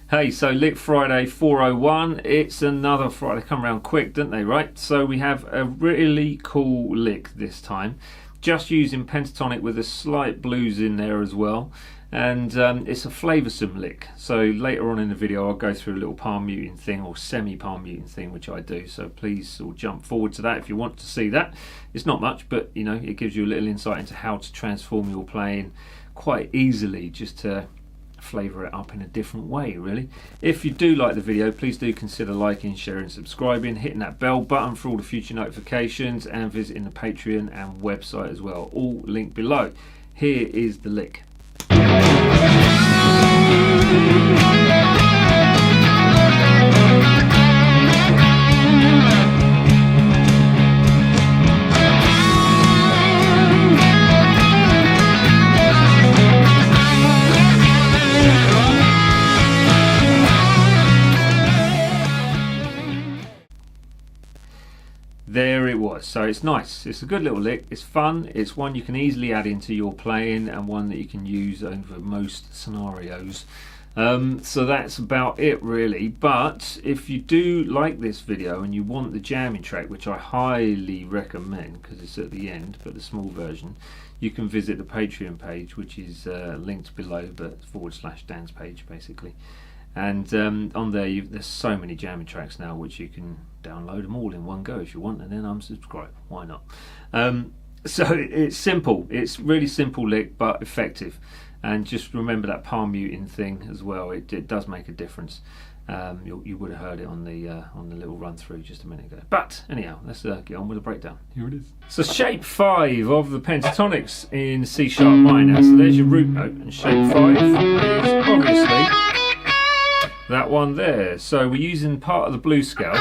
Hey, so Lick Friday 401, it's another Friday. They come around quick, don't they, right? So we have a really cool lick this time, just using Pentatonic with a slight blues in there as well. And it's a flavoursome lick. So later on in the video I'll go through a little palm muting thing, or semi-palm muting thing, which I do. So please sort of jump forward to that if you want to see that. It's not much, but you know, it gives you a little insight into how to transform your playing quite easily, just to flavour it up in a different way, really. If you do like the video, please do consider liking, sharing, subscribing, hitting that bell button for all the future notifications, and visiting the Patreon and website as well, all linked below. Here is the lick. There it was. So it's nice, it's a good little lick, it's fun, it's one you can easily add into your playing, and one that you can use over most scenarios. So that's about it really. But if you do like this video and you want the jamming track, which I highly recommend because it's at the end, but the small version, you can visit the Patreon page, which is linked below, but /Dan's page basically. And on there there's so many jamming tracks now, which you can download them all in one go if you want, and then unsubscribe. Why not? So it's simple, it's really simple lick, but effective. And just remember that palm muting thing as well, it does make a difference. You would have heard it on the little run through just a minute ago. But anyhow, let's get on with the breakdown. Here it is. So shape 5 of the Pentatonics in C# minor. So there's your root note, and shape 5 is obviously that one there. So we're using part of the blues scale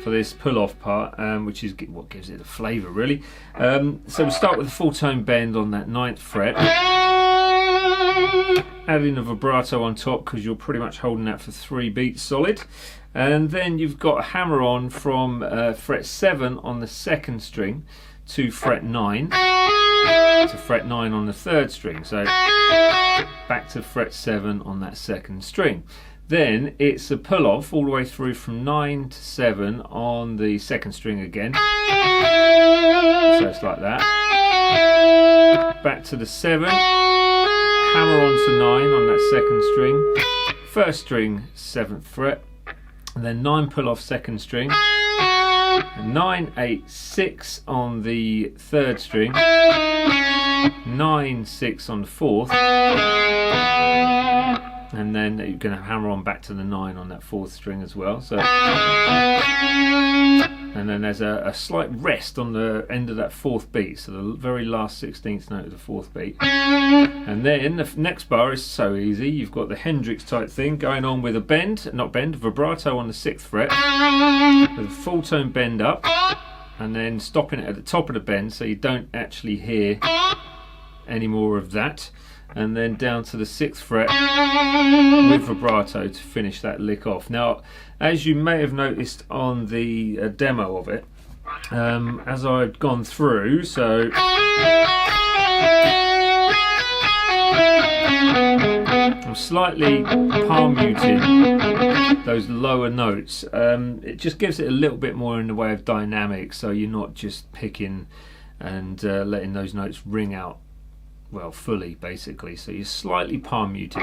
for this pull-off part, which is what gives it the flavour really. So we start with a full tone bend on that 9th fret, adding a vibrato on top because you're pretty much holding that for 3 beats solid. And then you've got a hammer on from fret 7 on the 2nd string to fret 9 to fret 9 on the 3rd string. So back to fret 7 on that 2nd string. Then it's a pull off all the way through from 9 to 7 on the 2nd string again. So it's like that. Back to the 7, hammer on to 9 on that 2nd string, 1st string 7th fret, and then 9 pull off 2nd string, 9, 8, 6 on the 3rd string, 9, 6 on the 4th, and then you're going to hammer on back to the 9 on that 4th string as well. So, and then there's a slight rest on the end of that 4th beat, so the very last 16th note of the 4th beat. And then the next bar is so easy. You've got the Hendrix type thing going on with a vibrato on the 6th fret, with a full tone bend up, and then stopping it at the top of the bend so you don't actually hear any more of that. And then down to the 6th fret with vibrato to finish that lick off. Now, as you may have noticed on the demo of it, as I've gone through, so I'm slightly palm muting those lower notes. It just gives it a little bit more in the way of dynamic, so you're not just picking and letting those notes ring out, well, fully basically. So you're slightly palm muting,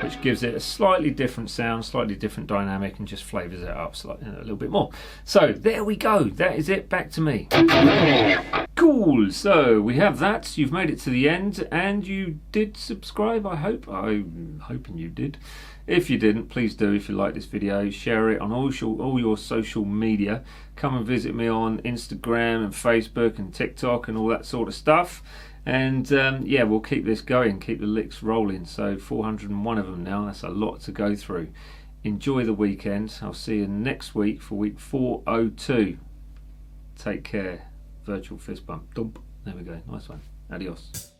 which gives it a slightly different sound, slightly different dynamic, and just flavours it up slightly, a little bit more. So there we go, that is it, back to me. Cool, so we have that. You've made it to the end, and you did subscribe, I hope. I'm hoping you did. If you didn't, please do. If you like this video, share it on all your social media. Come and visit me on Instagram and Facebook and TikTok and all that sort of stuff. And yeah, we'll keep this going, keep the licks rolling. So 401 of them now, that's a lot to go through. Enjoy the weekend. I'll see you next week for week 402. Take care. Virtual fist bump. Dump. There we go. Nice one. Adios.